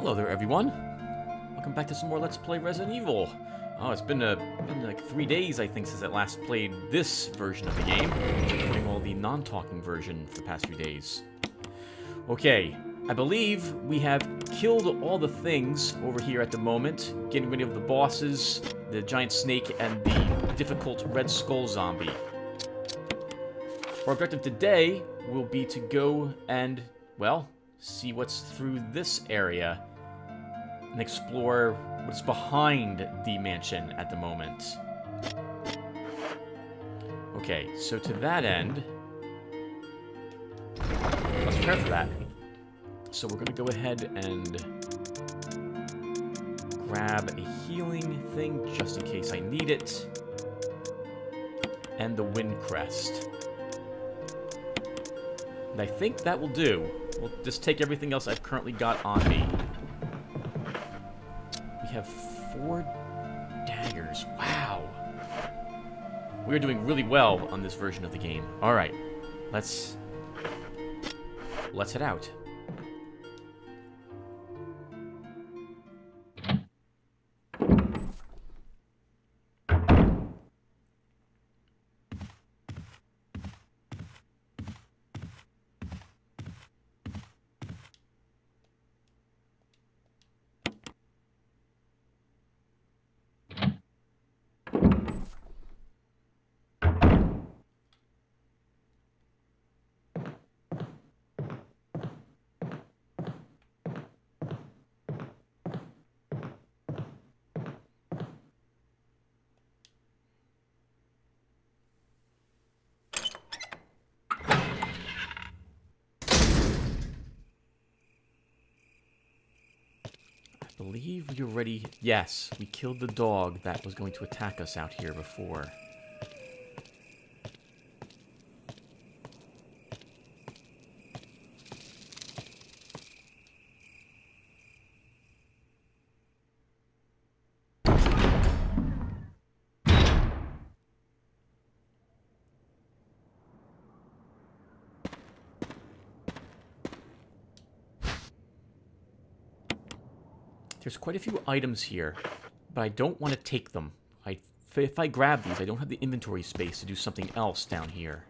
Hello there, everyone. Welcome back to some more Let's Play Resident Evil. Oh, it's been like 3 days, I think, since I last played this version of the game. I'm playing all the non-talking version for the past few days. Okay, I believe we have killed all the things over here at the moment, getting rid of the bosses, the giant snake, and the difficult red skull zombie. Our objective today will be to go and, well, see what's through this area and explore what's behind the mansion at the moment. Okay, so to that end, let's prepare for that. So we're going to go ahead and grab a healing thing just in case I need it, and the wind crest. And I think that will do. We'll just take everything else I've currently got on me. We have 4 daggers. Wow. We're doing really well on this version of the game. Alright. Let's head out. I believe you're ready. Yes, we killed the dog that was going to attack us out here before. There's quite a few items here, but I don't want to take them. If I grab these, I don't have the inventory space to do something else down here.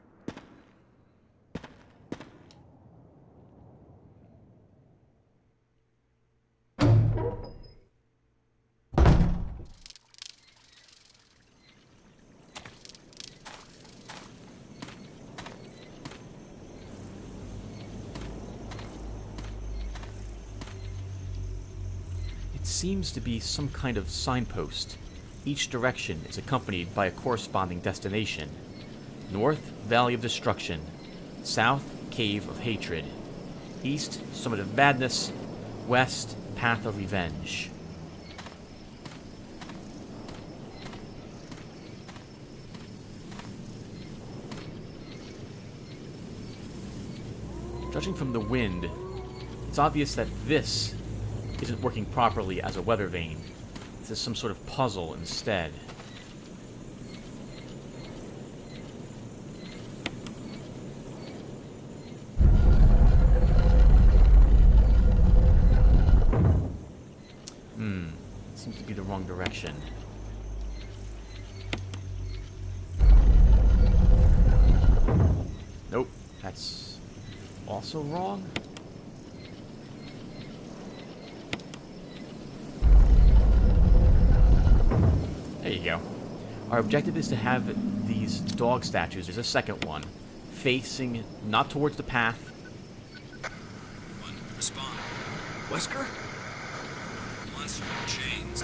Seems to be some kind of signpost. Each direction is accompanied by a corresponding destination. North, Valley of Destruction. South, Cave of Hatred. East, Summit of Madness. West, Path of Revenge. Judging from the wind, it's obvious that this isn't working properly as a weather vane. This is some sort of puzzle instead. Seems to be the wrong direction. Nope, that's also wrong. There you go. Our objective is to have these dog statues, there's a second one, facing not towards the path. One, respond. Wesker? Monster chains.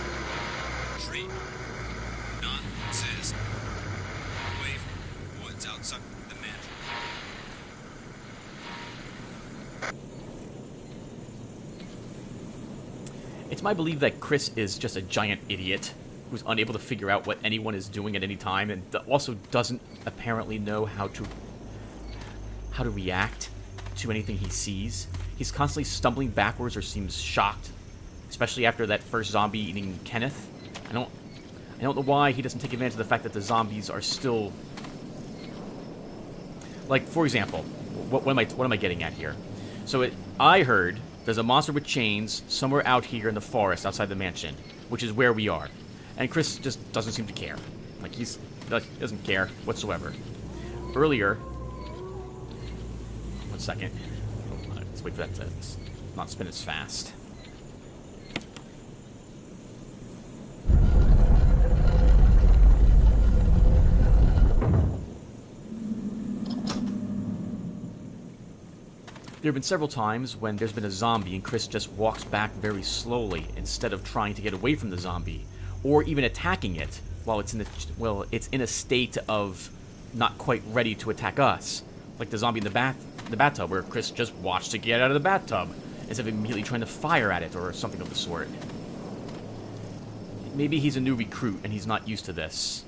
Treat. None says. Wave. Woods outside the mansion. It's my belief that Chris is just a giant idiot who's unable to figure out what anyone is doing at any time, and also doesn't apparently know how to react to anything he sees. He's constantly stumbling backwards or seems shocked, especially after that first zombie eating Kenneth. I don't know why he doesn't take advantage of the fact that the zombies are still, like, for example, what am I getting at here? So I heard There's a monster with chains somewhere out here in the forest outside the mansion, which is where we are. And Chris just doesn't seem to care. Like, he doesn't care whatsoever. Earlier... One second. Let's wait for that to not spin as fast. There have been several times when there's been a zombie and Chris just walks back very slowly instead of trying to get away from the zombie, or even attacking it while it's in a state of not quite ready to attack us, like the zombie in the bathtub, where Chris just watched it get out of the bathtub instead of immediately trying to fire at it or something of the sort. Maybe he's a new recruit and he's not used to this.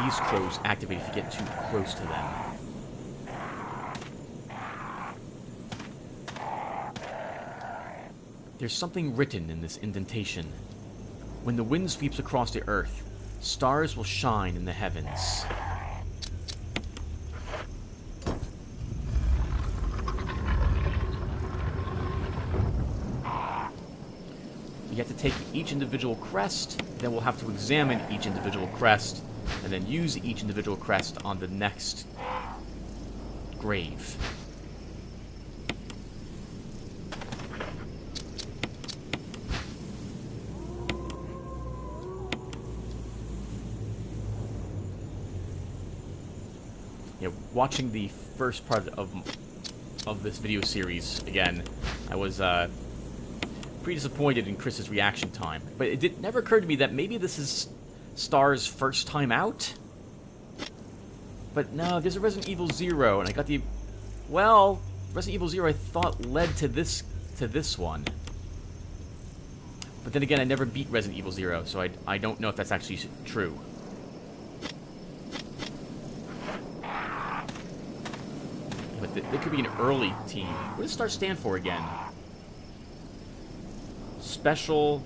These crows activate if you get too close to them. There's something written in this indentation. When the wind sweeps across the earth, stars will shine in the heavens. You have to take each individual crest, then we'll have to examine each individual crest, and then use each individual crest on the next grave. Yeah, watching the first part of this video series again, I was pretty disappointed in Chris's reaction time. But it never occurred to me that maybe this is Star's first time out? But no, there's a Resident Evil 0, and I got the... Well, Resident Evil 0 I thought led to this one. But then again, I never beat Resident Evil 0, so I don't know if that's actually true. But there could be an early team. What does STAR stand for again? Special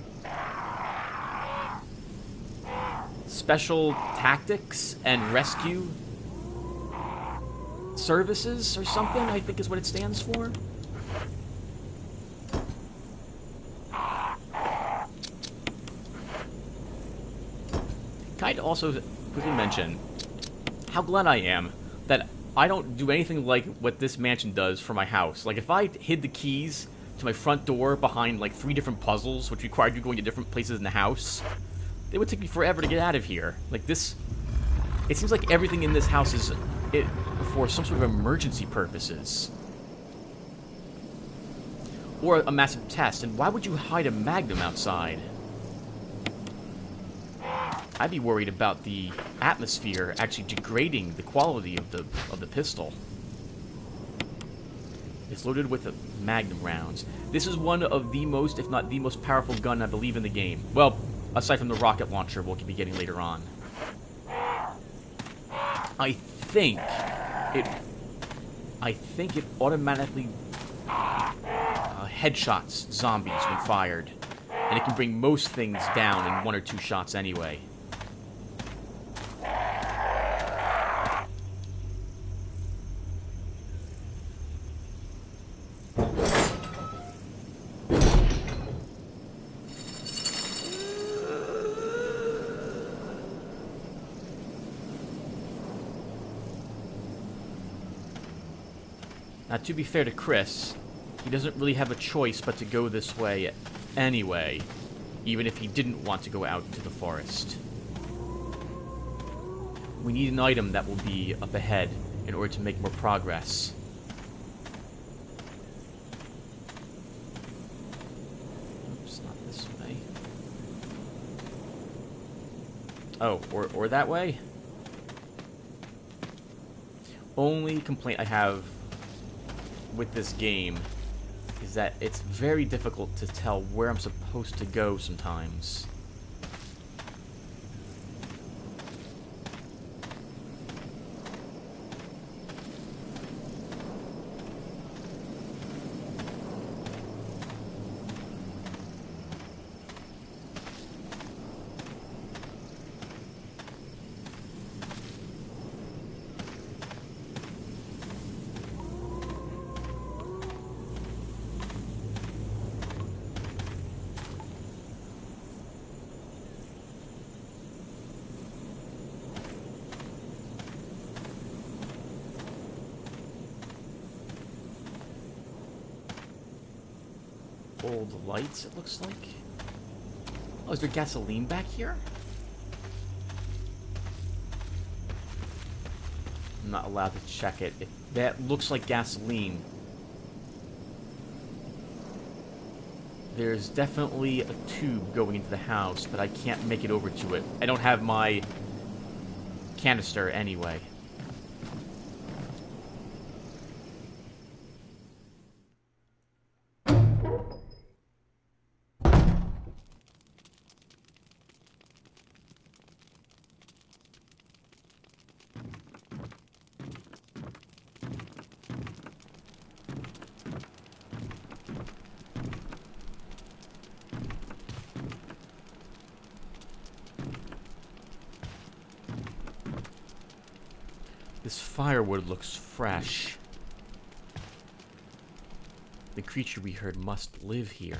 Tactics and Rescue Services or something, I think is what it stands for. I'd also quickly mention how glad I am that I don't do anything like what this mansion does for my house. Like, if I hid the keys to my front door behind, like, 3 different puzzles, which required you going to different places in the house, it would take me forever to get out of here. Like, this... It seems like everything in this house is for some sort of emergency purposes. Or a massive test, and why would you hide a magnum outside? I'd be worried about the atmosphere actually degrading the quality of the pistol. It's loaded with magnum rounds. This is one of the most, if not the most powerful gun, I believe, in the game. Well, aside from the rocket launcher we'll be getting later on. I think it automatically headshots zombies when fired. And it can bring most things down in 1 or 2 shots anyway. Now, to be fair to Chris, he doesn't really have a choice but to go this way anyway, even if he didn't want to go out into the forest. We need an item that will be up ahead in order to make more progress. Oops, not this way. Oh, or that way? Only complaint I have with this game is that it's very difficult to tell where I'm supposed to go sometimes. old lights, it looks like. Oh, is there gasoline back here? I'm not allowed to check it. That looks like gasoline. There's definitely a tube going into the house, but I can't make it over to it. I don't have my canister anyway. This firewood looks fresh. The creature we heard must live here.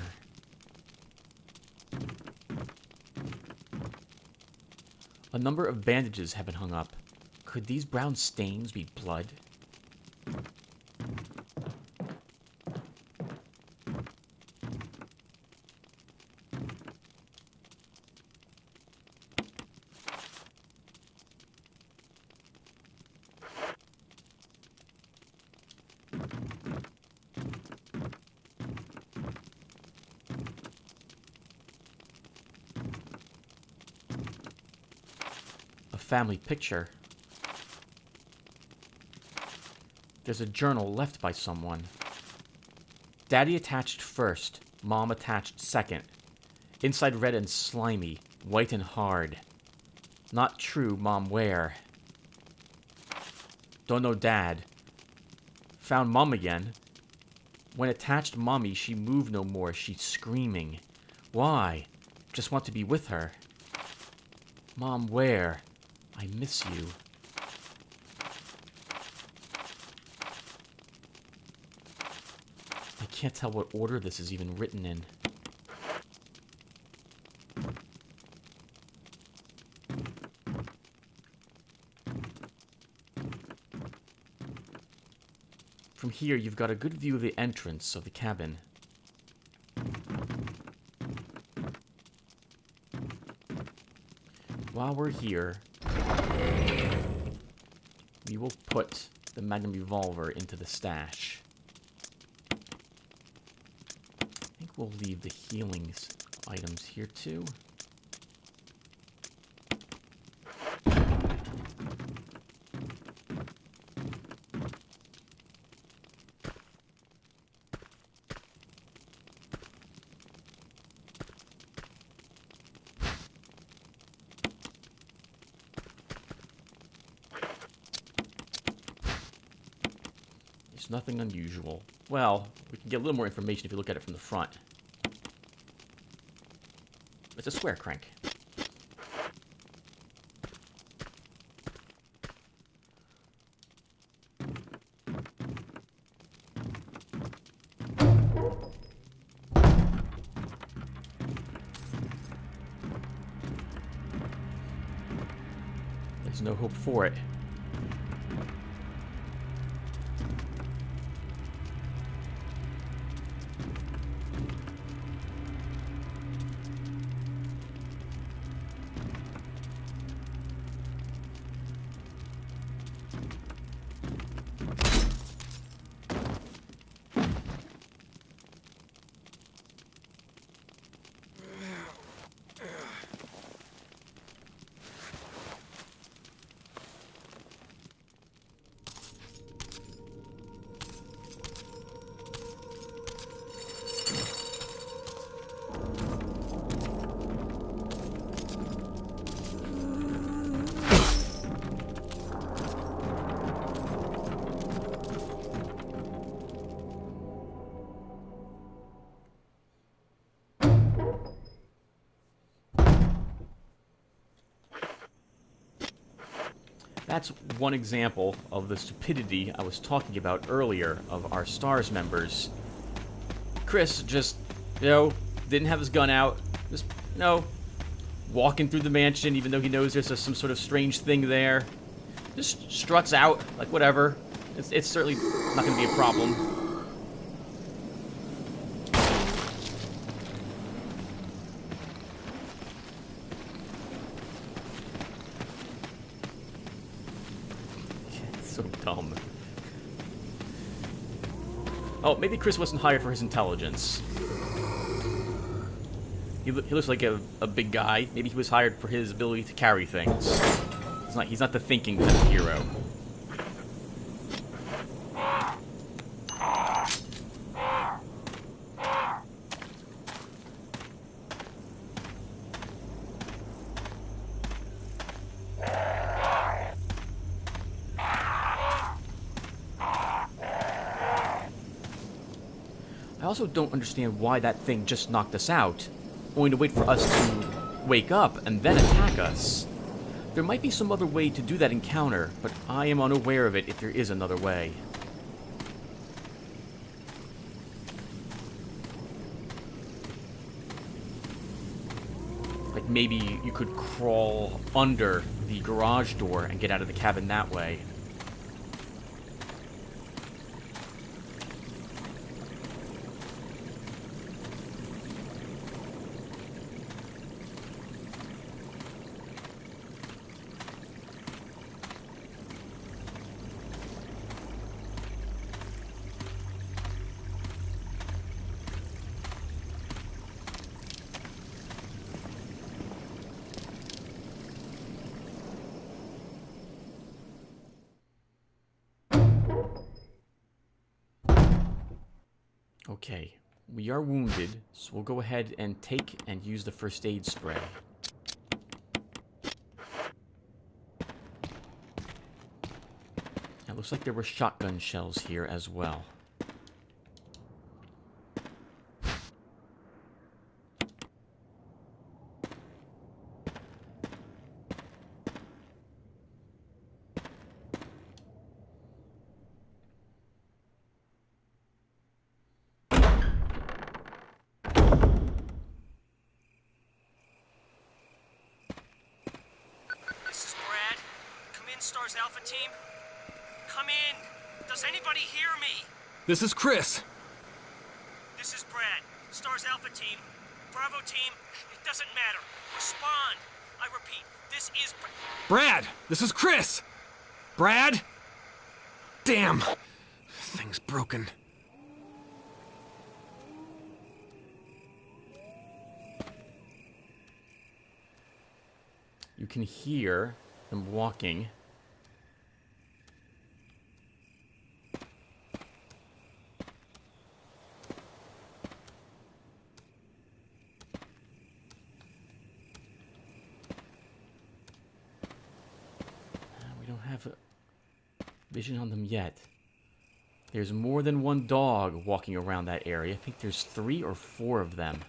A number of bandages have been hung up. Could these brown stains be blood? Family picture. There's a journal left by someone. Daddy attached first, Mom attached second. Inside red and slimy, white and hard. Not true, Mom where? Don't know Dad. Found Mom again. When attached Mommy, she moved no more, she's screaming. Why? Just want to be with her. Mom where? I miss you. I can't tell what order this is even written in. From here, you've got a good view of the entrance of the cabin. While we're here, we will put the Magnum revolver into the stash. I think we'll leave the healing items here too. Nothing unusual. Well, we can get a little more information if you look at it from the front. It's a square crank. There's no hope for it. That's one example of the stupidity I was talking about earlier of our STARS members. Chris just, didn't have his gun out. Just, walking through the mansion even though he knows there's some sort of strange thing there. Just struts out, like whatever. It's certainly not going to be a problem. So dumb. Oh, maybe Chris wasn't hired for his intelligence. He looks like a big guy. Maybe he was hired for his ability to carry things. He's not the thinking type of hero. I also don't understand why that thing just knocked us out, only to wait for us to wake up and then attack us. There might be some other way to do that encounter, but I am unaware of it if there is another way. Like maybe you could crawl under the garage door and get out of the cabin that way. Okay, we are wounded, so we'll go ahead and take and use the first aid spray. It looks like there were shotgun shells here as well. Stars Alpha Team? Come in! Does anybody hear me? This is Chris. This is Brad. Stars Alpha Team. Bravo Team. It doesn't matter. Respond. I repeat, this is Brad! This is Chris! Brad? Damn! Thing's broken. You can hear them walking. We don't have vision on them yet. There's more than one dog walking around that area. I think there's 3 or 4 of them.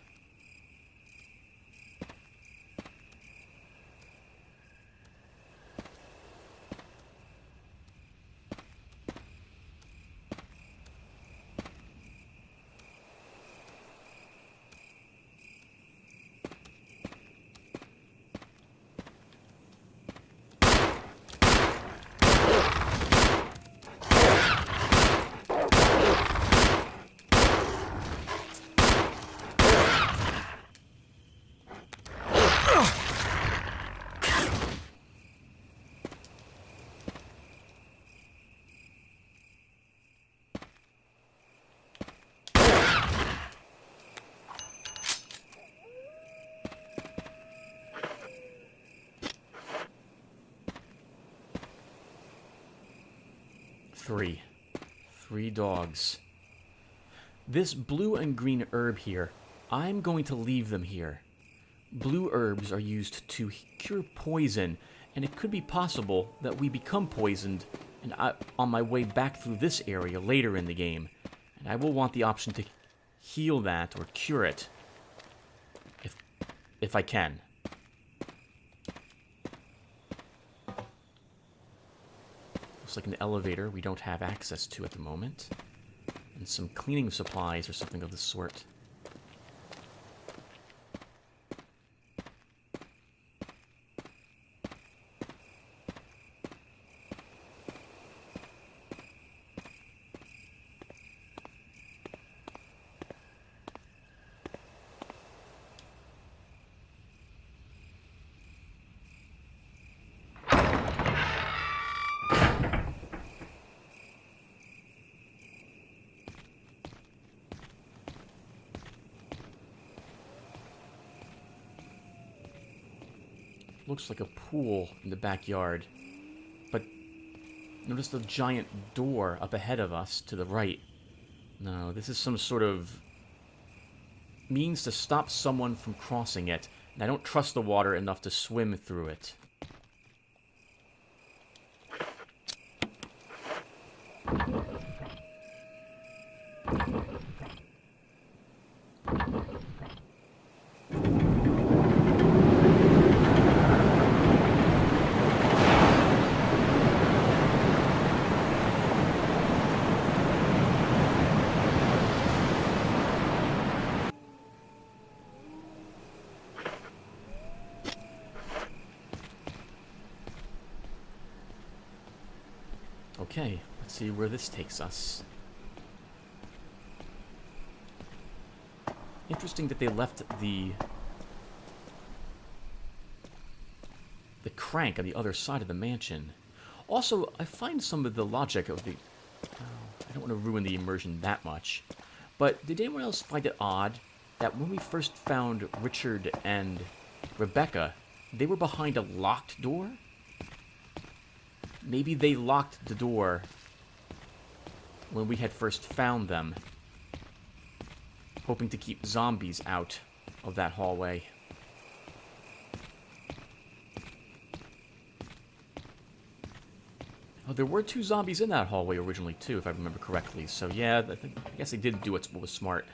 Three dogs. This blue and green herb here, I'm going to leave them here. Blue herbs are used to cure poison, and it could be possible that we become poisoned and on my way back through this area later in the game. And I will want the option to heal that or cure it. If I can. Looks like an elevator we don't have access to at the moment. And some cleaning supplies or something of the sort. looks like a pool in the backyard. But notice the giant door up ahead of us to the right. No, this is some sort of means to stop someone from crossing it, and I don't trust the water enough to swim through it. Okay, let's see where this takes us. Interesting that they left the crank on the other side of the mansion. Also, I find some of the logic of the... I don't want to ruin the immersion that much, but did anyone else find it odd that when we first found Richard and Rebecca, they were behind a locked door? Maybe they locked the door when we had first found them, hoping to keep zombies out of that hallway. Oh, there were 2 zombies in that hallway originally, too, if I remember correctly. So, yeah, I guess they did do what was smart.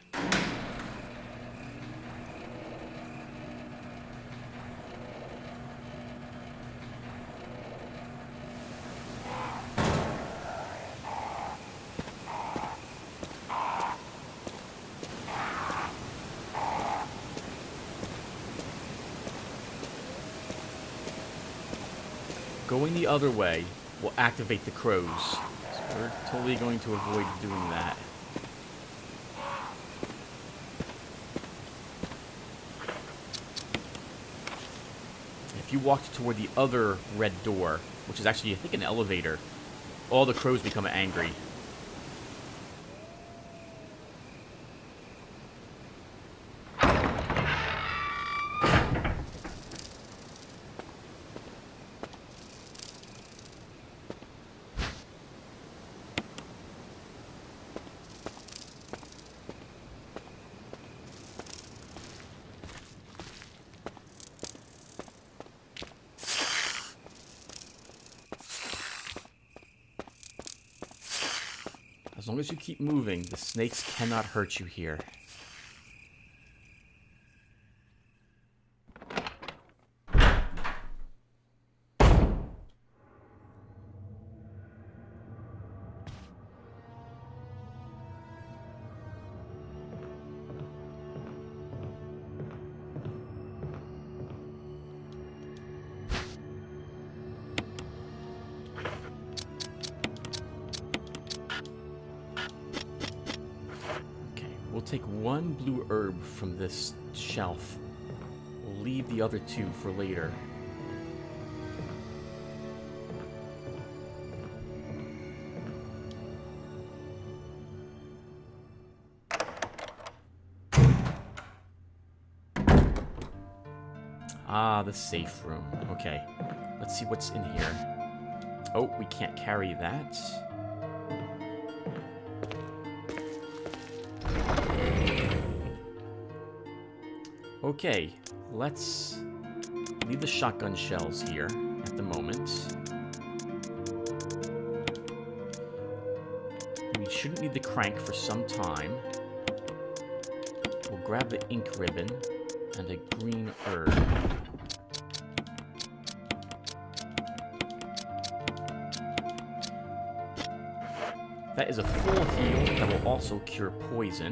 Going the other way will activate the crows. So we're totally going to avoid doing that. If you walked toward the other red door, which is actually, I think, an elevator, all the crows become angry. As long as you keep moving, the snakes cannot hurt you here. We'll take 1 blue herb from this shelf. We'll leave the other 2 for later. Ah, the safe room. Okay, let's see what's in here. Oh, we can't carry that. Okay, let's leave the shotgun shells here at the moment. We shouldn't need the crank for some time. We'll grab the ink ribbon and a green herb. That is a full heal that will also cure poison.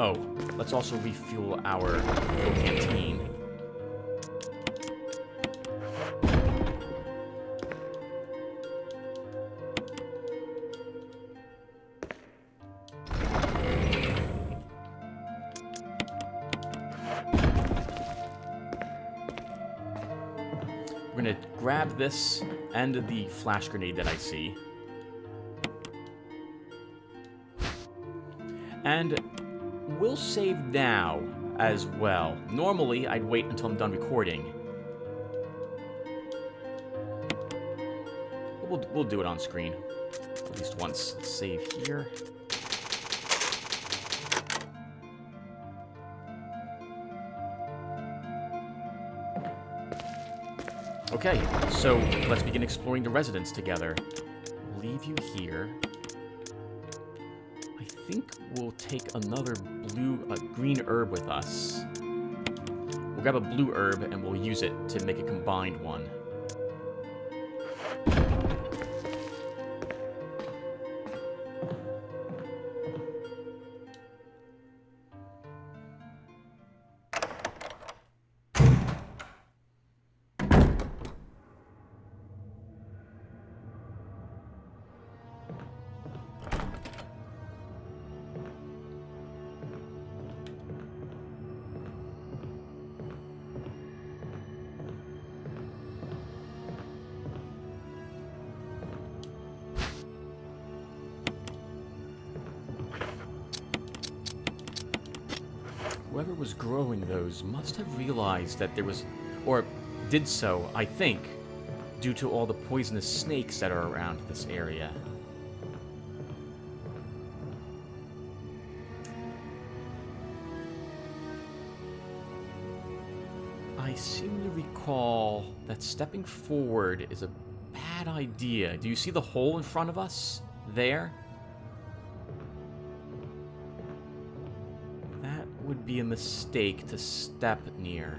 Oh, let's also refuel our canteen. We're gonna grab this and the flash grenade that I see. And we'll save now as well. Normally, I'd wait until I'm done recording. We'll do it on screen. At least once. Save here. Okay, so let's begin exploring the residence together. We'll leave you here. I think we'll take another green herb with us. We'll grab a blue herb and we'll use it to make a combined one. Whoever was growing those must have realized that there was, or did so, I think, due to all the poisonous snakes that are around this area. I seem to recall that stepping forward is a bad idea. Do you see the hole in front of us? There? Would be a mistake to step near.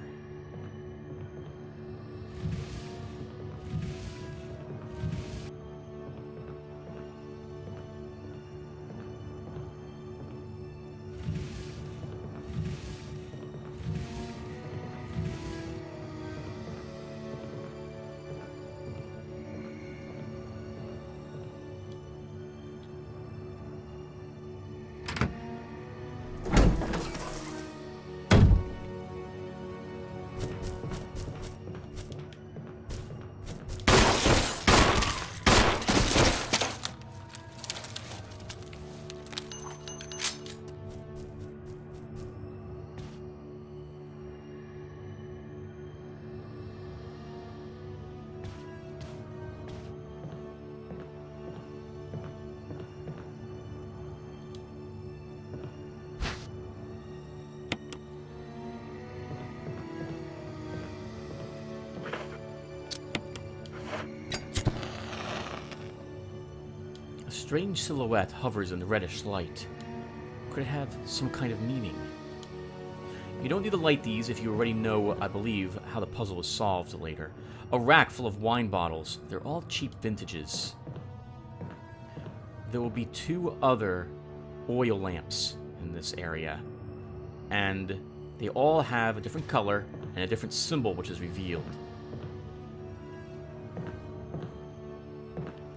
A strange silhouette hovers in the reddish light. Could it have some kind of meaning? You don't need to light these if you already know, I believe, how the puzzle is solved later. A rack full of wine bottles. They're all cheap vintages. There will be 2 other oil lamps in this area. And they all have a different color and a different symbol which is revealed.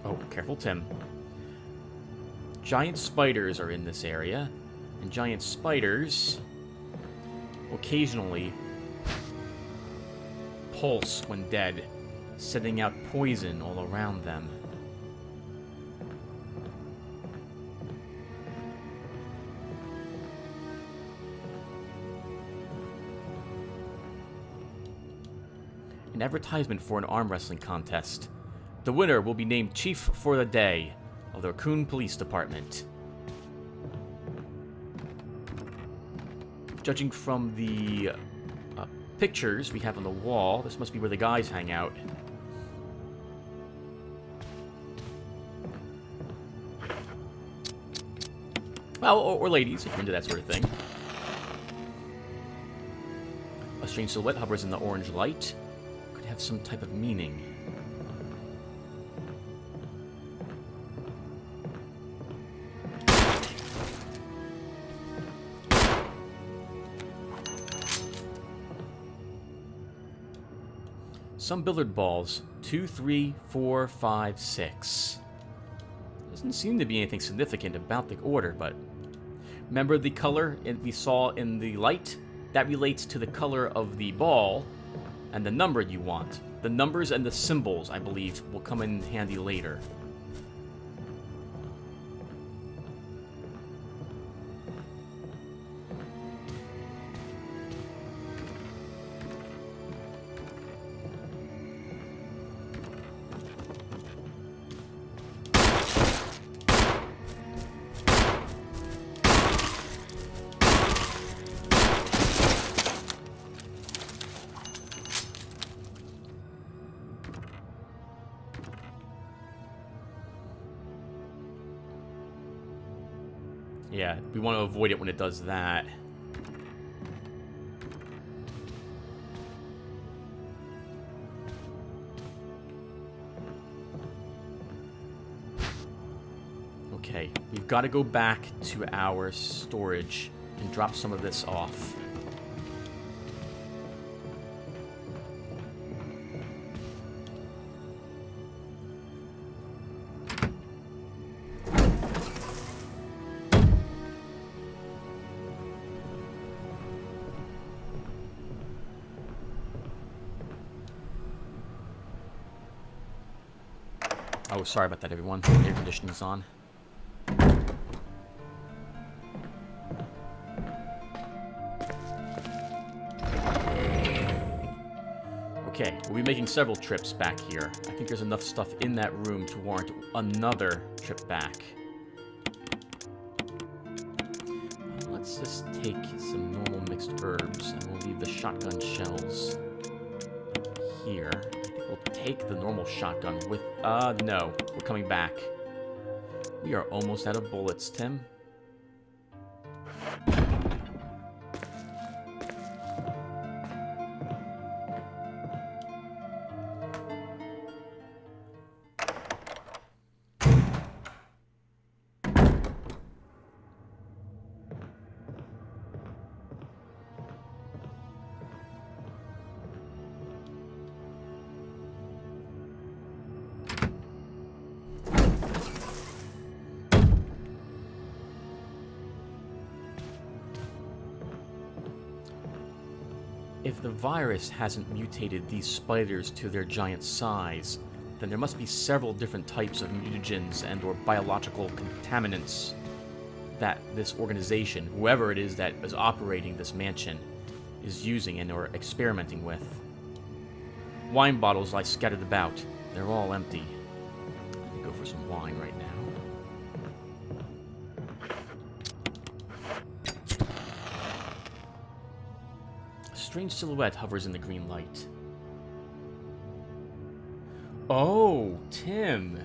Oh, careful, Tim. Giant spiders are in this area, and giant spiders occasionally pulse when dead, sending out poison all around them. An advertisement for an arm wrestling contest. The winner will be named Chief for the Day of the Raccoon Police Department. Judging from the pictures we have on the wall, this must be where the guys hang out. Well, or ladies, if you're into that sort of thing. A strange silhouette hovers in the orange light. Could have some type of meaning. Some billiard balls. 2, 3, 4, 5, 6. Doesn't seem to be anything significant about the order, but... Remember the color we saw in the light? That relates to the color of the ball and the number you want. The numbers and the symbols, I believe, will come in handy later. Yeah, we want to avoid it when it does that. Okay, we've got to go back to our storage and drop some of this off. Oh, sorry about that, everyone. Air conditioning's on. Okay, we'll be making several trips back here. I think there's enough stuff in that room to warrant another trip back. Let's just take some normal mixed herbs, and we'll leave the shotgun shells here. We'll take the normal shotgun with... no. We're coming back. We are almost out of bullets, Tim. If the virus hasn't mutated these spiders to their giant size, then there must be several different types of mutagens and or biological contaminants that this organization, whoever it is that is operating this mansion, is using and or experimenting with. Wine bottles lie scattered about. They're all empty. Let me go for some wine right now. Strange silhouette hovers in the green light. Oh, Tim.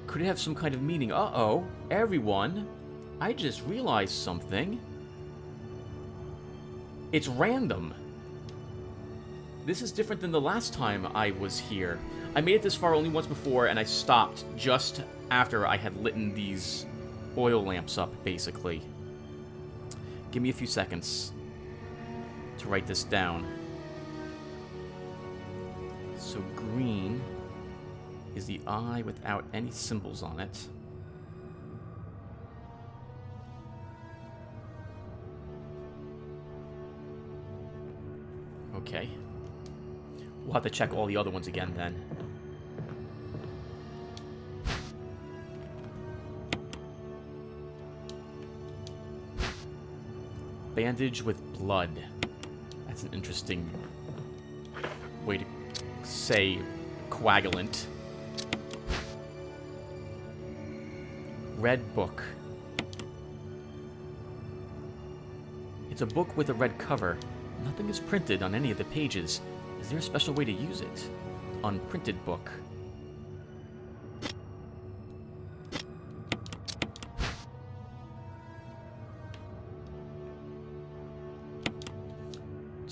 Could it have some kind of meaning? Uh-oh, everyone. I just realized something. It's random. This is different than the last time I was here. I made it this far only once before, and I stopped just after I had lit these oil lamps up, basically. Give me a few seconds to write this down. So green is the eye without any symbols on it. Okay. We'll have to check all the other ones again then. Bandage with blood. That's an interesting way to say coagulant. Red book. It's a book with a red cover. Nothing is printed on any of the pages. Is there a special way to use it? Unprinted book.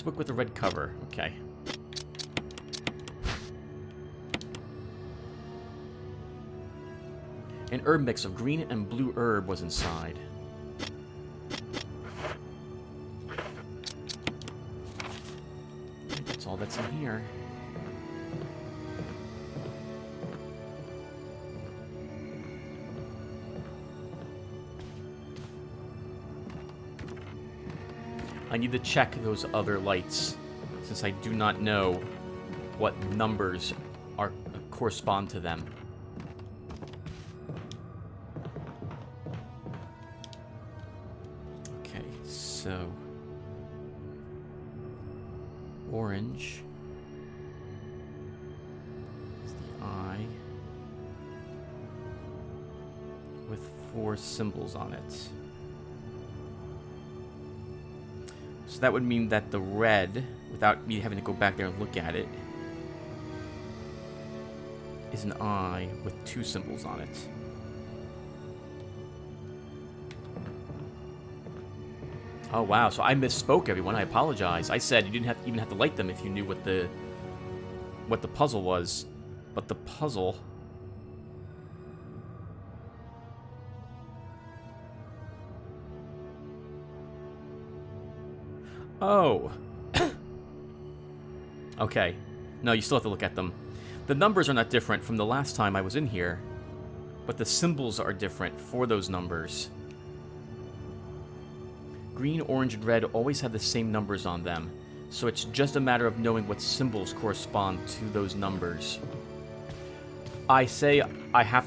Book with a red cover. Okay. An herb mix of green and blue herb was inside. That's all that's in here. I need to check those other lights, since I do not know what numbers correspond to them. Okay, so orange is the eye with 4 symbols on it. So that would mean that the red, without me having to go back there and look at it, is an eye with 2 symbols on it. Oh, wow. So I misspoke, everyone. I apologize. I said you didn't even have to light them if you knew what the puzzle was. But the puzzle... Oh. Okay. No, you still have to look at them. The numbers are not different from the last time I was in here, but the symbols are different for those numbers. Green, orange, and red always have the same numbers on them, so it's just a matter of knowing what symbols correspond to those numbers. I have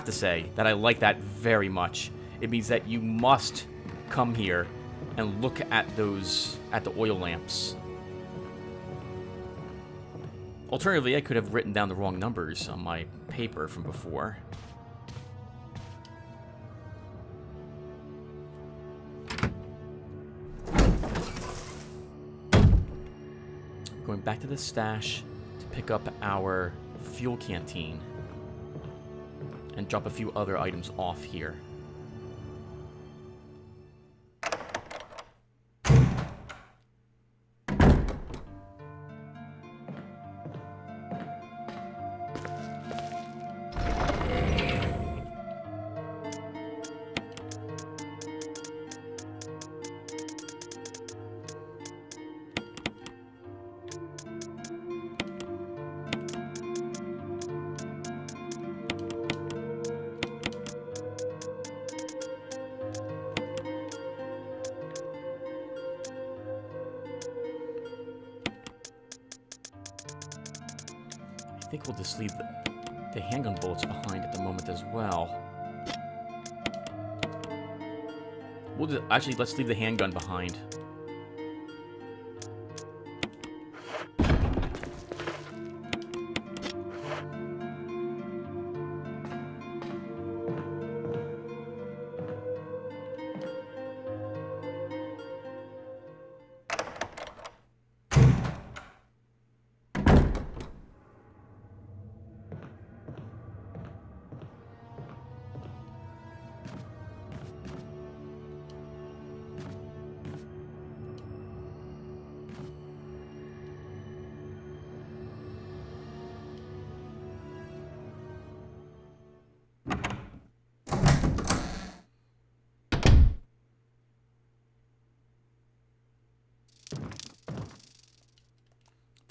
to say that I like that very much. It means that you must come here and look at the oil lamps. Alternatively, I could have written down the wrong numbers on my paper from before. Going back to the stash to pick up our fuel canteen and drop a few other items off here. I think we'll just leave the handgun bullets behind at the moment as well. Actually, let's leave the handgun behind.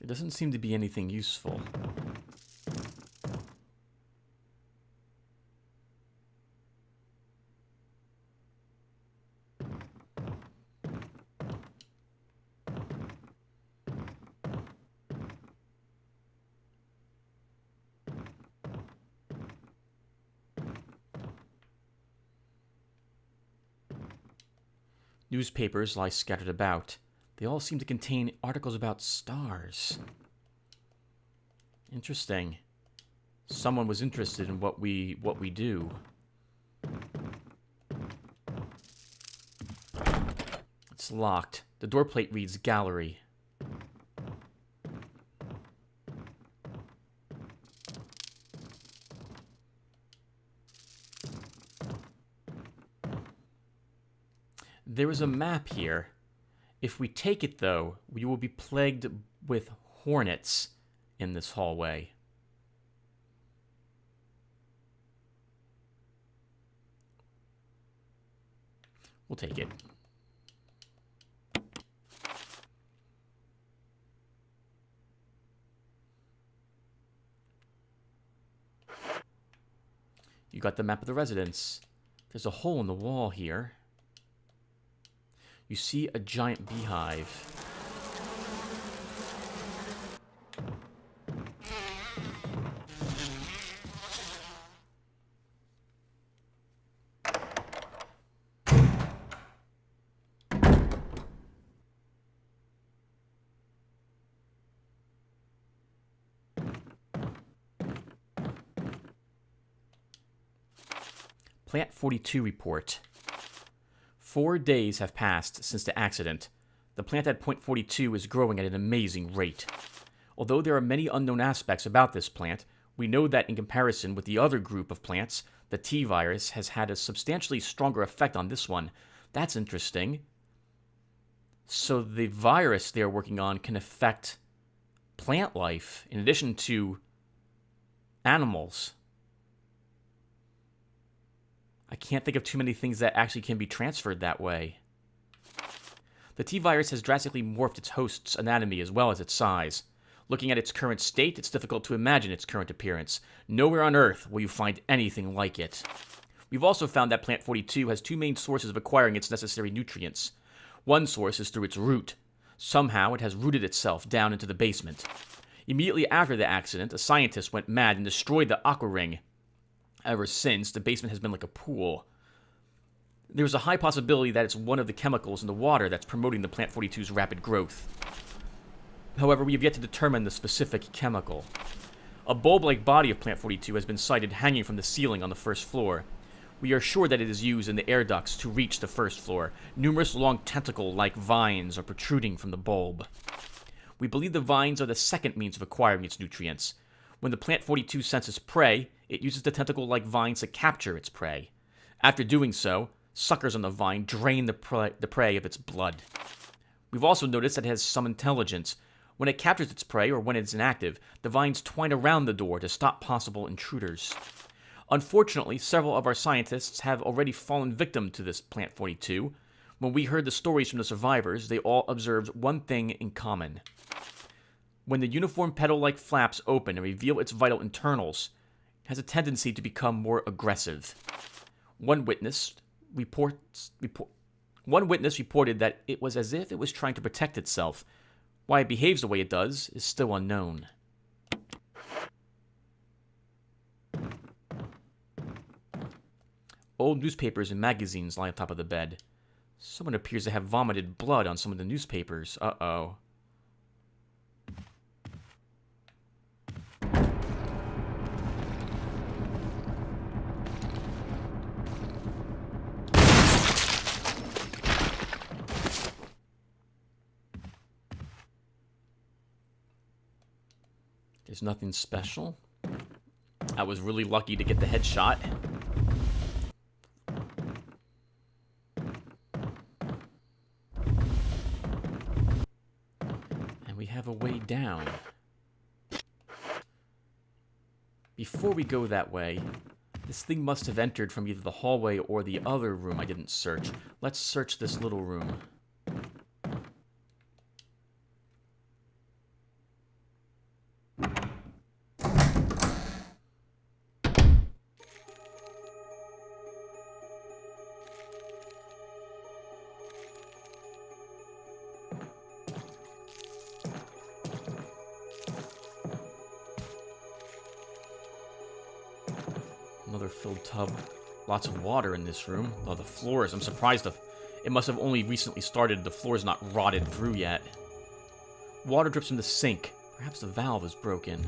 There doesn't seem to be anything useful. Newspapers lie scattered about. They all seem to contain articles about stars. Interesting. Someone was interested in what we do. It's locked. The door plate reads gallery. There is a map here. If we take it, though, we will be plagued with hornets in this hallway. We'll take it. You got the map of the residence. There's a hole in the wall here. You see a giant beehive. Plant 42 report. 4 days have passed since the accident. The plant at point 42 is growing at an amazing rate. Although there are many unknown aspects about this plant, we know that in comparison with the other group of plants, the T-virus has had a substantially stronger effect on this one. That's interesting. So the virus they're working on can affect plant life in addition to animals. I can't think of too many things that actually can be transferred that way. The T-virus has drastically morphed its host's anatomy as well as its size. Looking at its current state, it's difficult to imagine its current appearance. Nowhere on Earth will you find anything like it. We've also found that Plant 42 has two main sources of acquiring its necessary nutrients. One source is through its root. Somehow, it has rooted itself down into the basement. Immediately after the accident, a scientist went mad and destroyed the aqua ring. Ever since, the basement has been like a pool. There's a high possibility that it's one of the chemicals in the water that's promoting the Plant 42's rapid growth. However, we have yet to determine the specific chemical. A bulb-like body of Plant 42 has been sighted hanging from the ceiling on the first floor. We are sure that it is used in the air ducts to reach the first floor. Numerous long tentacle-like vines are protruding from the bulb. We believe the vines are the second means of acquiring its nutrients. When the Plant 42 senses prey, it uses the tentacle-like vines to capture its prey. After doing so, suckers on the vine drain the prey of its blood. We've also noticed that it has some intelligence. When it captures its prey, or when it's inactive, the vines twine around the door to stop possible intruders. Unfortunately, several of our scientists have already fallen victim to this Plant 42. When we heard the stories from the survivors, they all observed one thing in common. When the uniform petal-like flaps open and reveal its vital internals, it has a tendency to become more aggressive. One witness reported that it was as if it was trying to protect itself. Why it behaves the way it does is still unknown. Old newspapers and magazines lie on top of the bed. Someone appears to have vomited blood on some of the newspapers. Uh-oh. There's nothing special. I was really lucky to get the headshot. And we have a way down. Before we go that way, this thing must have entered from either the hallway or the other room I didn't search. Let's search this little room. Another filled tub. Lots of water in this room. Oh, the floors. I'm surprised it must have only recently started. The floor's not rotted through yet. Water drips from the sink. Perhaps the valve is broken.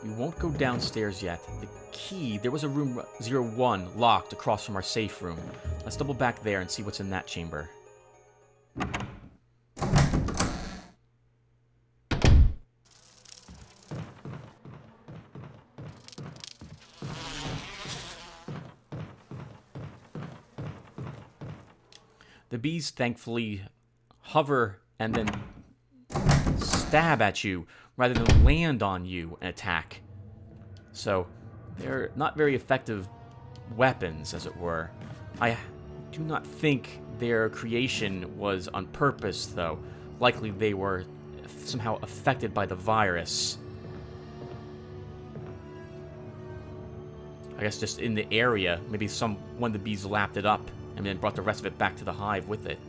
We won't go downstairs yet. The key, there was a room 01 locked across from our safe room. Let's double back there and see what's in that chamber. The bees thankfully hover and then stab at you rather than land on you and attack. So, they're not very effective weapons, as it were. I do not think their creation was on purpose, though. Likely they were somehow affected by the virus. I guess just in the area, maybe one of the bees lapped it up and then brought the rest of it back to the hive with it.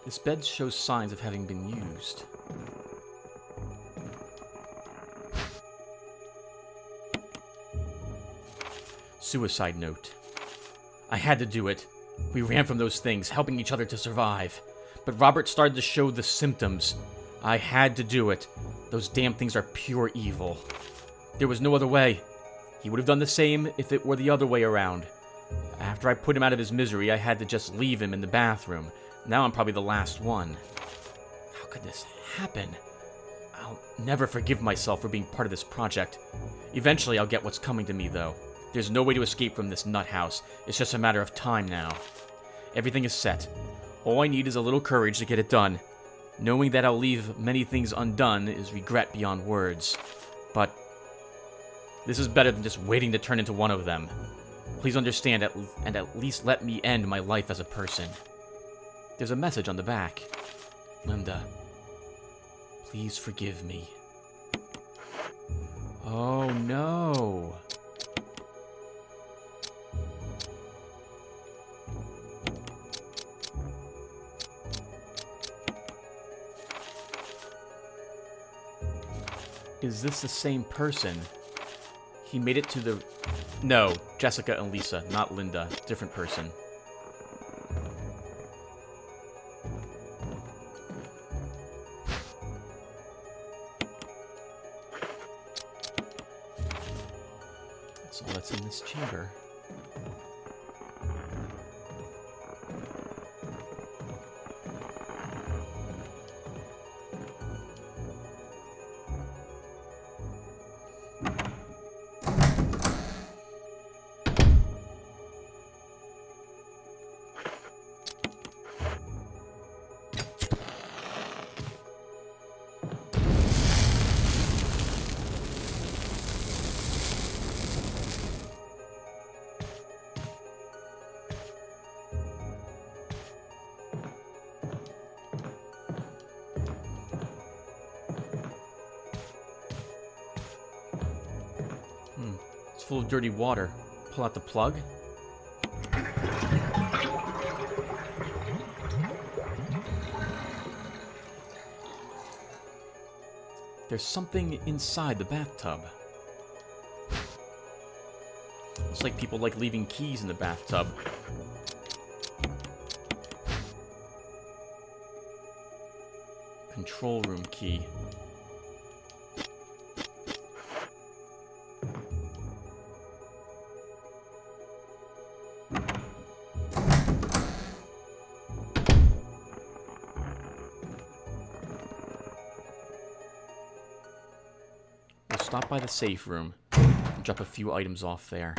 This bed shows signs of having been used. Suicide note. I had to do it. We ran from those things, helping each other to survive. But Robert started to show the symptoms. I had to do it. Those damn things are pure evil. There was no other way. He would have done the same if it were the other way around. After I put him out of his misery, I had to just leave him in the bathroom. Now I'm probably the last one. How could this happen? I'll never forgive myself for being part of this project. Eventually I'll get what's coming to me, though. There's no way to escape from this nut house. It's just a matter of time now. Everything is set. All I need is a little courage to get it done. Knowing that I'll leave many things undone is regret beyond words. But this is better than just waiting to turn into one of them. Please understand and at least let me end my life as a person. There's a message on the back. Linda, please forgive me. Oh no. Is this the same person? He made it to the... No, Jessica and Lisa, not Linda. Different person. That's all that's in this chamber. It's full of dirty water. Pull out the plug. There's something inside the bathtub. It's like people like leaving keys in the bathtub. Control room key. Stop by the safe room and drop a few items off there.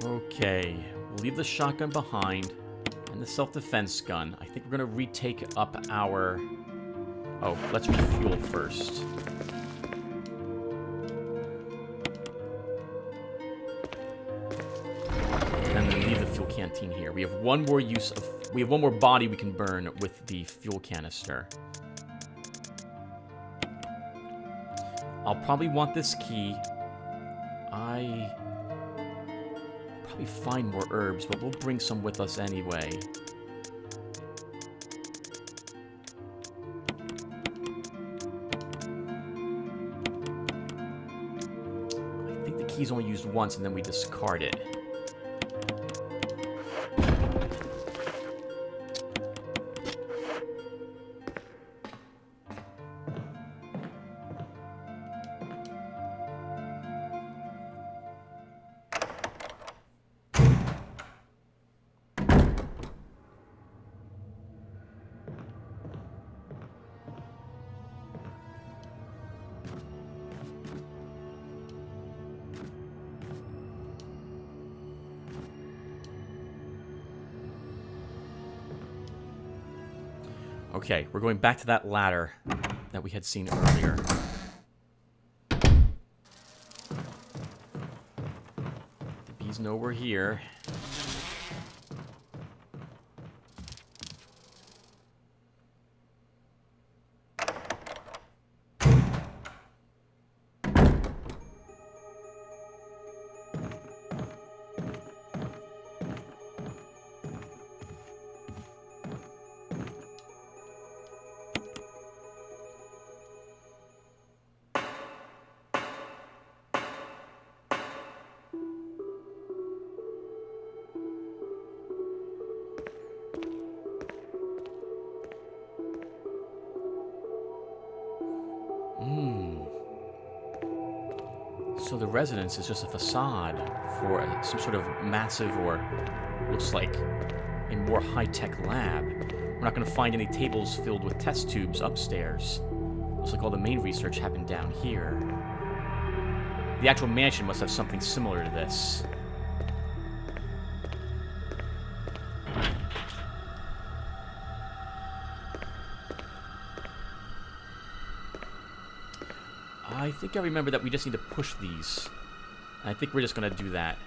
Okay, we'll leave the shotgun behind. And the self-defense gun. I think we're going to retake up our... Oh, let's refuel first. And then leave the fuel canteen here. We have one more we have one more body we can burn with the fuel canister. I'll probably want this key. Probably find more herbs, but we'll bring some with us anyway. I think the key's only used once and then we discard it. Okay, we're going back to that ladder that we had seen earlier. The bees know we're here. So the residence is just a facade for some sort of massive, or looks like a more high-tech lab. We're not going to find any tables filled with test tubes upstairs. Looks like all the main research happened down here. The actual mansion must have something similar to this. I think I remember that we just need to push these. I think we're just going to do that.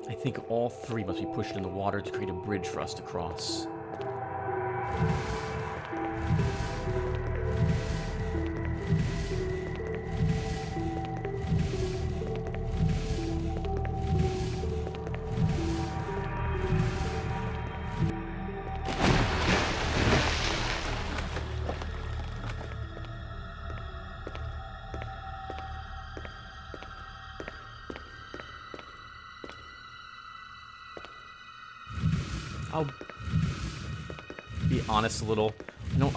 I think all three must be pushed in the water to create a bridge for us to cross. I'll be honest a little. I don't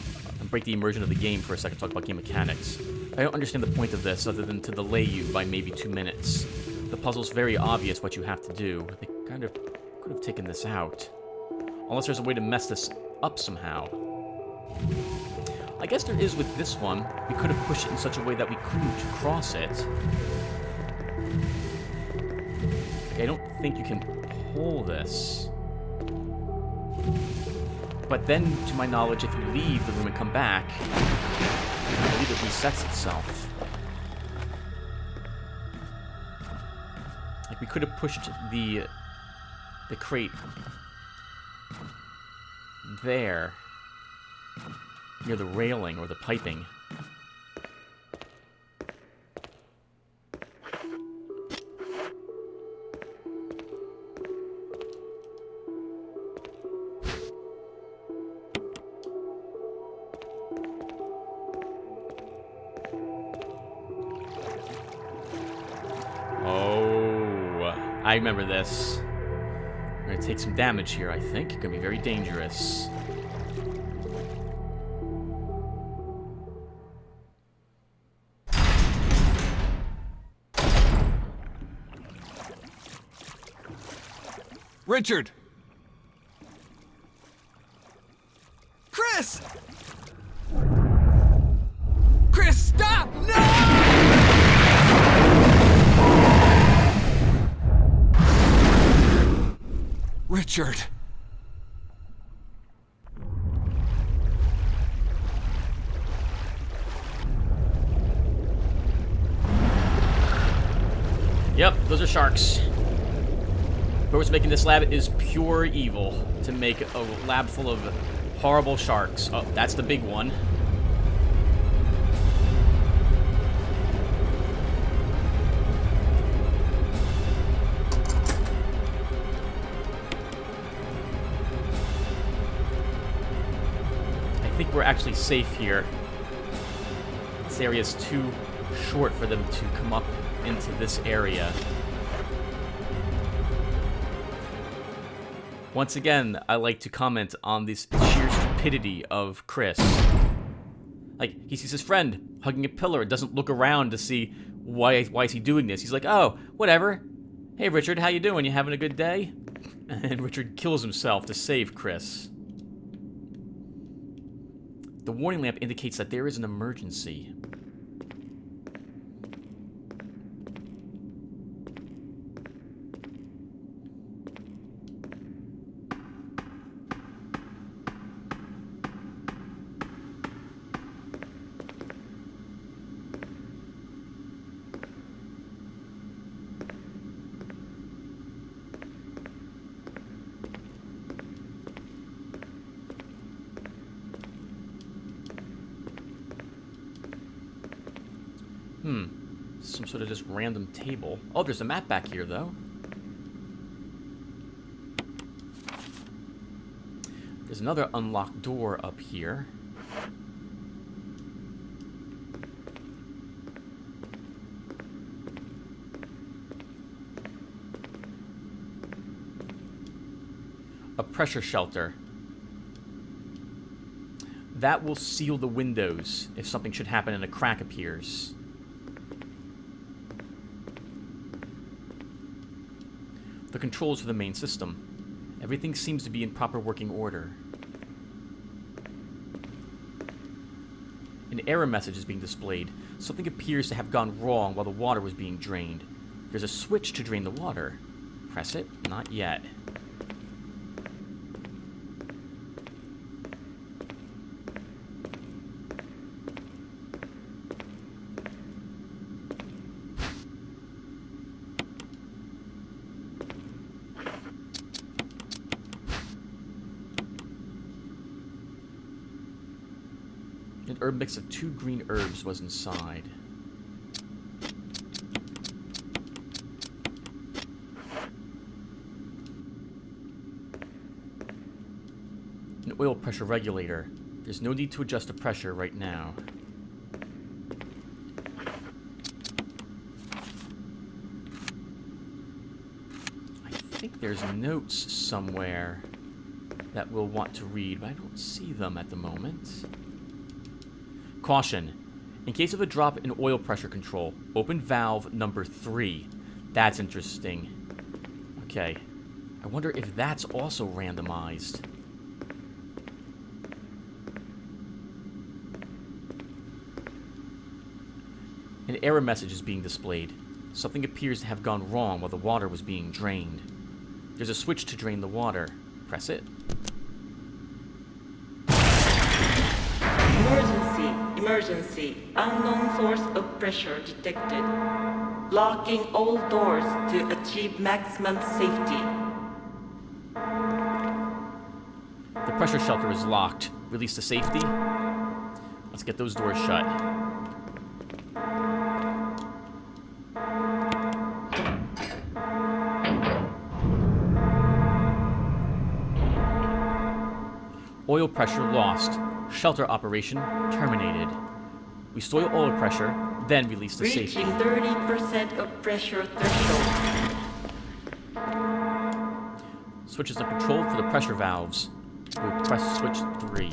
break the immersion of the game for a second, talk about game mechanics. I don't understand the point of this other than to delay you by maybe 2 minutes. The puzzle's very obvious what you have to do. They kind of could have taken this out. Unless there's a way to mess this up somehow. I guess there is with this one. We could have pushed it in such a way that we couldn't cross it. I don't think you can pull this. But then, to my knowledge, if you leave the room and come back, I believe it resets itself. Like, we could have pushed the crate there, near the railing or the piping. I remember this. We're gonna take some damage here, I think. Gonna be very dangerous. Richard! Chris! Chris, stop! No! Richard. Yep, those are sharks. Whoever's making this lab is pure evil to make a lab full of horrible sharks. Oh, that's the big one. I think we're actually safe here. This area is too short for them to come up into this area. Once again, I like to comment on this sheer stupidity of Chris. Like, he sees his friend hugging a pillar, doesn't look around to see why is he doing this. He's like, oh, whatever. Hey, Richard, how you doing? You having a good day? And Richard kills himself to save Chris. The warning lamp indicates that there is an emergency. Some sort of just random table. Oh, there's a map back here, though. There's another unlocked door up here. pressure shelter. That will seal the windows if something should happen and a crack appears. The controls for the main system. Everything seems to be in proper working order. An error message is being displayed. Something appears to have gone wrong while the water was being drained. There's a switch to drain the water. Press it? Not yet. An herb mix of 2 green herbs was inside. An oil pressure regulator. There's no need to adjust the pressure right now. I think there's notes somewhere that we'll want to read, but I don't see them at the moment. Caution. In case of a drop in oil pressure control, open valve number 3. That's interesting. Okay. I wonder if that's also randomized. An error message is being displayed. Something appears to have gone wrong while the water was being drained. There's a switch to drain the water. Press it. Emergency. Unknown source of pressure detected. Locking all doors to achieve maximum safety. The pressure shelter is locked. Release to safety. Let's get those doors shut. Oil pressure lost. Shelter operation terminated. Restore oil pressure, then release to safety. Reaching 30% of pressure threshold. Switches are controlled for the pressure valves. We'll press switch 3.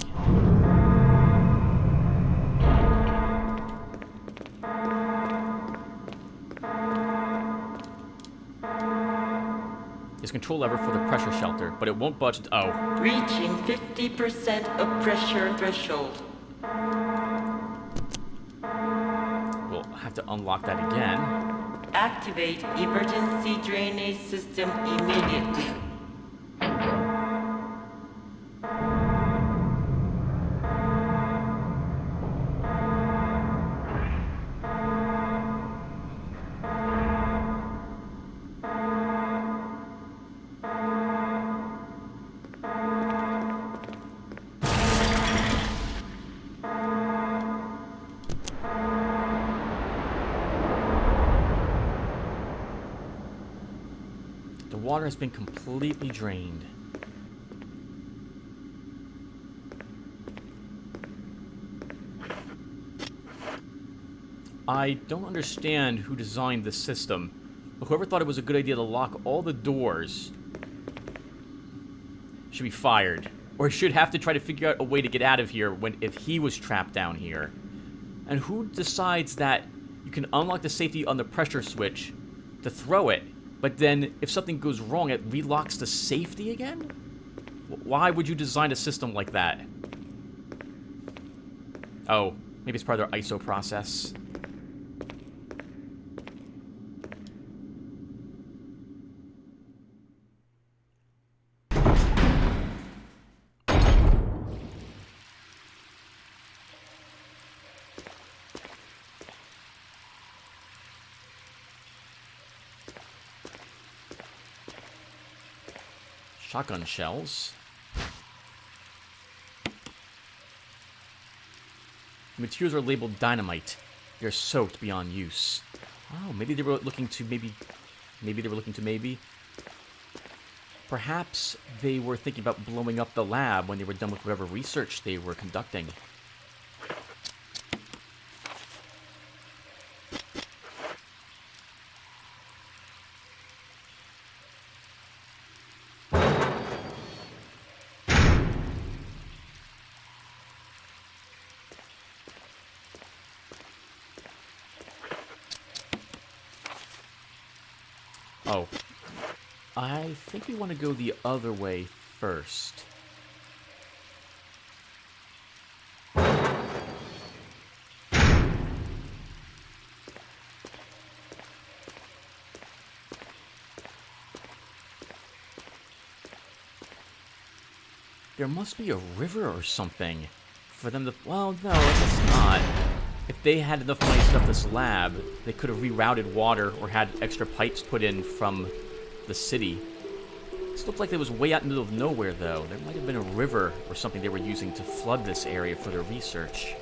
There's control lever for the pressure shelter, but it won't budge. Oh. Reaching 50% of pressure threshold. We'll have to unlock that again. Activate emergency drainage system immediately. The water has been completely drained. I don't understand who designed this system, but whoever thought it was a good idea to lock all the doors should be fired, or should have to try to figure out a way to get out of here if he was trapped down here. And who decides that you can unlock the safety on the pressure switch to throw it, but then if something goes wrong, it relocks the safety again? Why would you design a system like that? Oh, maybe it's part of their ISO process. Shotgun shells. The materials are labeled dynamite. They're soaked beyond use. Oh, maybe they were looking to Perhaps they were thinking about blowing up the lab when they were done with whatever research they were conducting. Oh. I think we want to go the other way first. There must be a river or something for them to... Well, no, it's not. If they had enough money to set up this lab, they could have rerouted water or had extra pipes put in from the city. This looked like it was way out in the middle of nowhere, though. There might have been a river or something they were using to flood this area for their research.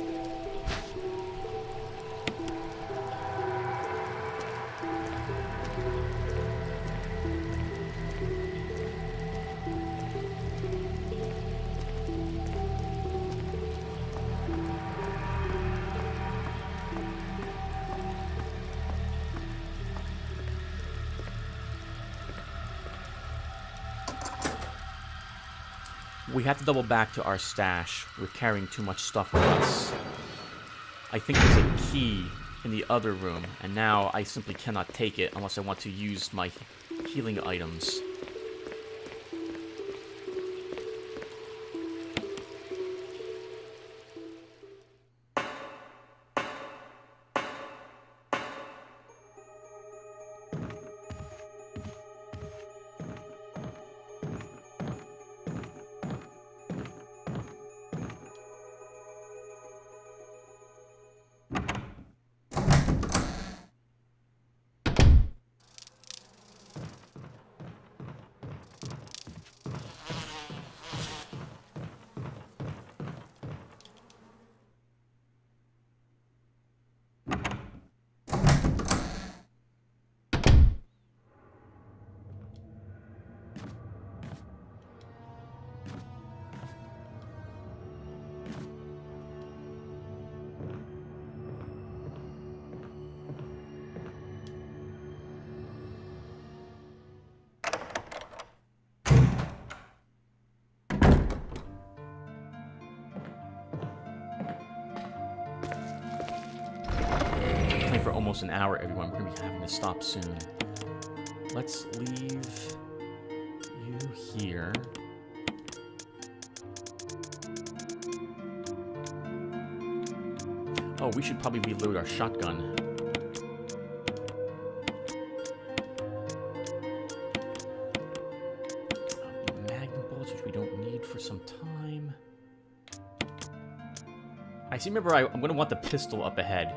We have to double back to our stash. We're carrying too much stuff with us. I think there's a key in the other room, and now I simply cannot take it unless I want to use my healing items. For almost an hour, everyone. We're going to be having to stop soon. Let's leave you here. Oh, we should probably reload our shotgun. Magnum bullets, which we don't need for some time. I see, remember, I'm going to want the pistol up ahead.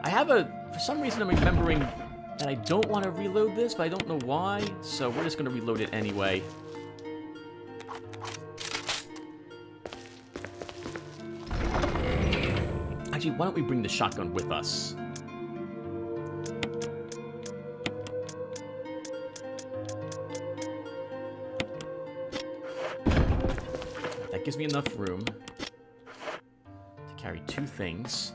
I have for some reason I'm remembering that I don't want to reload this, but I don't know why, so we're just going to reload it anyway. Actually, why don't we bring the shotgun with us? That gives me enough room to carry two things.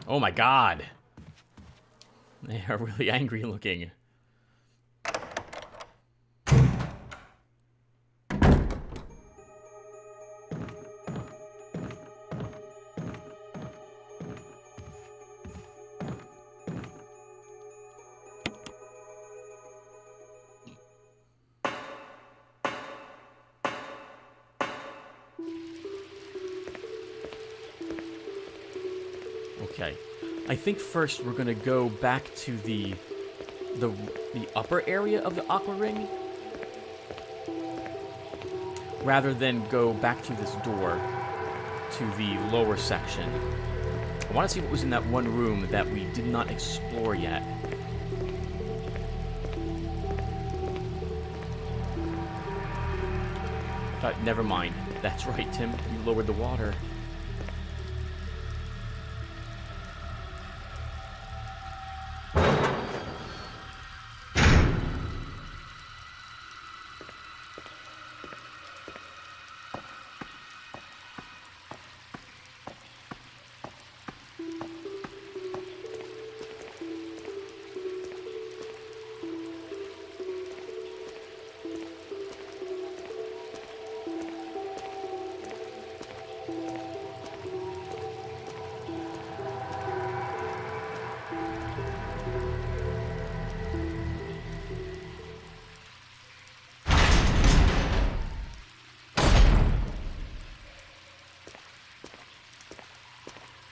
Oh my god. They are really angry looking. Okay. I think first we're gonna go back to the upper area of the aqua ring, rather than go back through this door to the lower section. I want to see what was in that one room that we did not explore yet. Never mind. That's right, Tim. You lowered the water.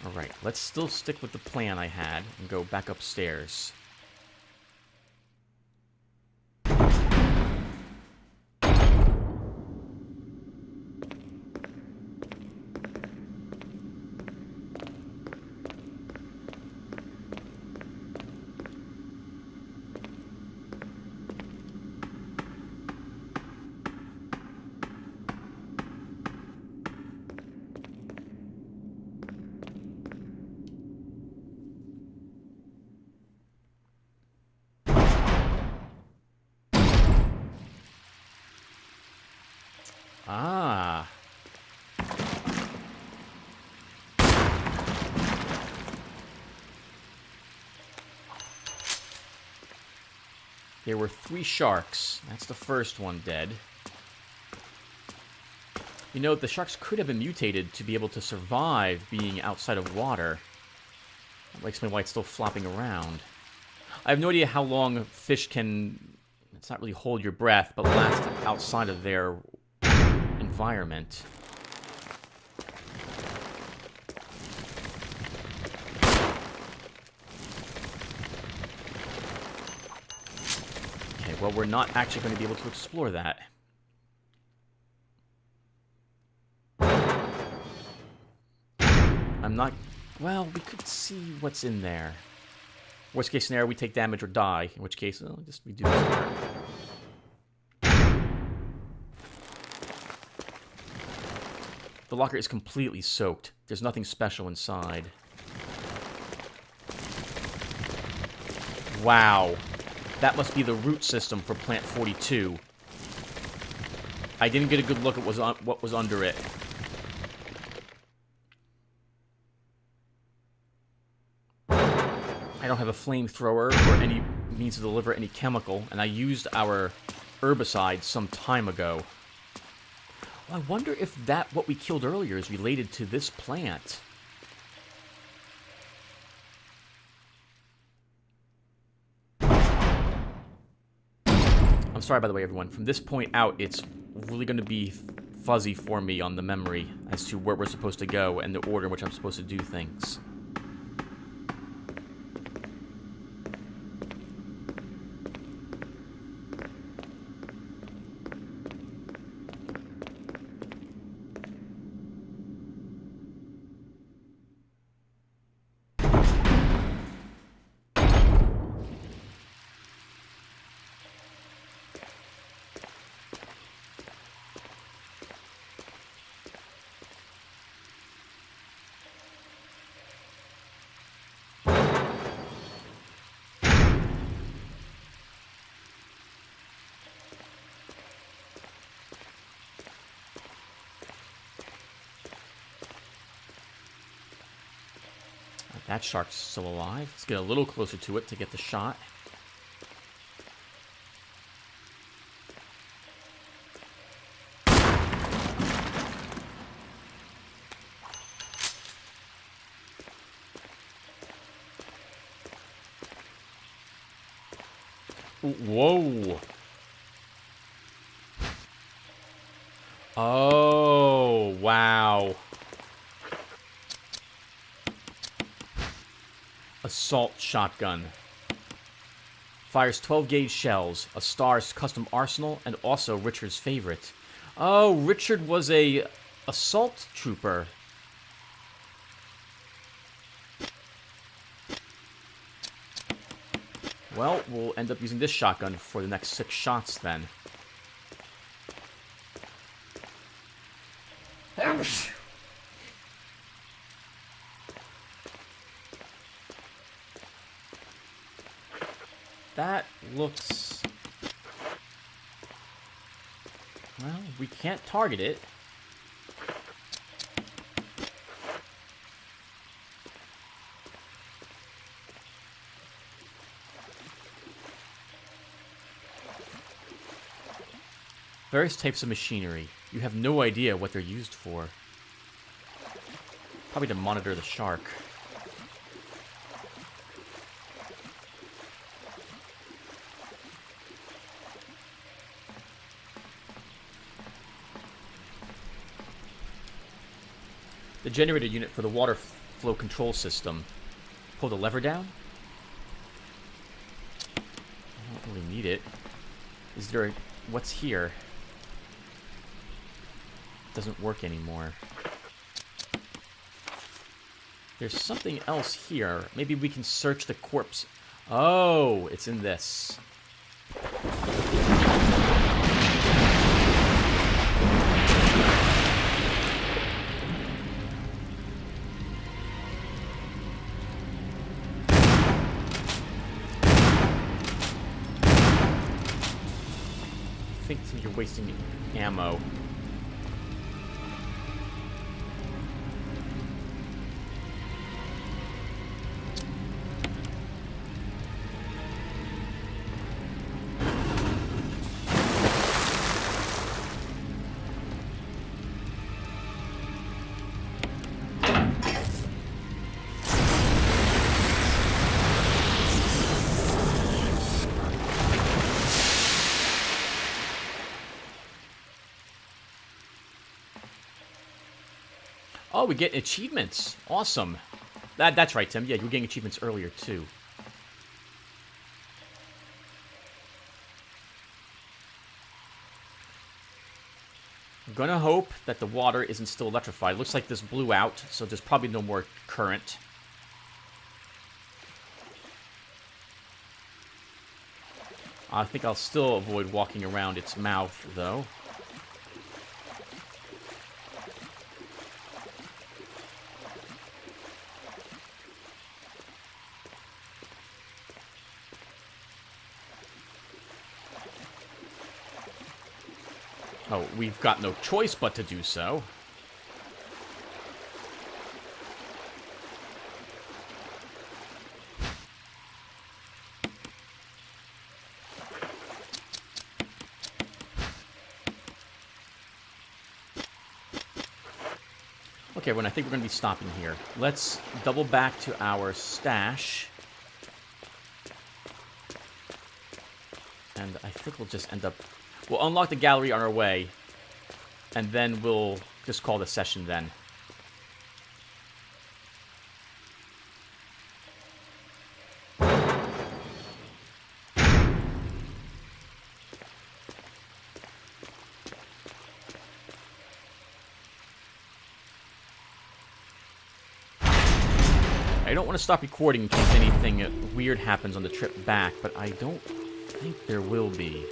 Alright, let's still stick with the plan I had and go back upstairs. Ah. There were 3 sharks. That's the first one dead. You know, the sharks could have been mutated to be able to survive being outside of water. That will explain why it's still flopping around. I have no idea how long fish can, it's not really hold your breath, but last outside of their environment. Okay, well, we're not actually going to be able to explore that. I'm not... Well, we could see what's in there. Worst case scenario, we take damage or die, in which case, well, just we do this part. The locker is completely soaked. There's nothing special inside. Wow. That must be the root system for Plant 42. I didn't get a good look at what was under it. I don't have a flamethrower or any means to deliver any chemical, and I used our herbicide some time ago. Well, I wonder if what we killed earlier is related to this plant. I'm sorry, by the way, everyone. From this point out, it's really going to be fuzzy for me on the memory as to where we're supposed to go and the order in which I'm supposed to do things. That shark's still alive. Let's get a little closer to it to get the shot. Whoa. Oh, wow. Assault shotgun. Fires 12-gauge shells, a Star's custom arsenal, and also Richard's favorite. Oh, Richard was a assault trooper. Well, we'll end up using this shotgun for the next 6 shots then. That looks... Well, we can't target it. Various types of machinery. You have no idea what they're used for. Probably to monitor the shark. The generator unit for the water flow control system. Pull the lever down? I don't really need it. Is there a... What's here? Doesn't work anymore. There's something else here. Maybe we can search the corpse. Oh, it's in this. I think you're wasting ammo. Oh, we get achievements. Awesome. That's right, Tim. Yeah, you were getting achievements earlier, too. I'm gonna hope that the water isn't still electrified. Looks like this blew out, so there's probably no more current. I think I'll still avoid walking around its mouth, though. Oh, we've got no choice but to do so. Okay, well, I think we're going to be stopping here. Let's double back to our stash. And I think we'll just end up... We'll unlock the gallery on our way, and then we'll just call the session then. I don't want to stop recording in case anything weird happens on the trip back, but I don't think there will be.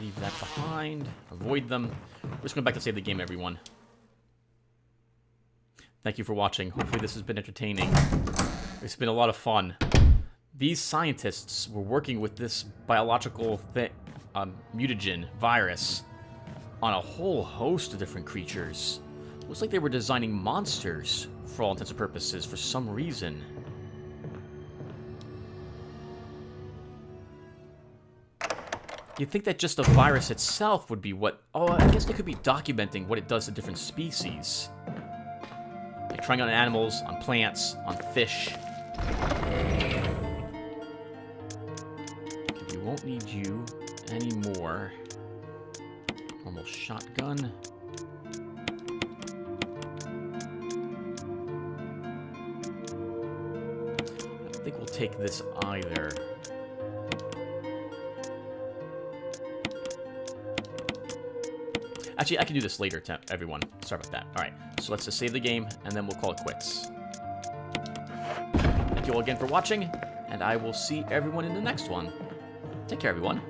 Leave that behind. Avoid them. We're just going back to save the game, everyone. Thank you for watching. Hopefully this has been entertaining. It's been a lot of fun. These scientists were working with this biological mutagen virus on a whole host of different creatures. Looks like they were designing monsters, for all intents and purposes, for some reason. You'd think that just the virus itself would be what... Oh, I guess they could be documenting what it does to different species. Like trying on animals, on plants, on fish. Okay, we won't need you anymore. Normal shotgun. I don't think we'll take this either. Actually, I can do this later, everyone. Sorry about that. Alright, so let's just save the game, and then we'll call it quits. Thank you all again for watching, and I will see everyone in the next one. Take care, everyone.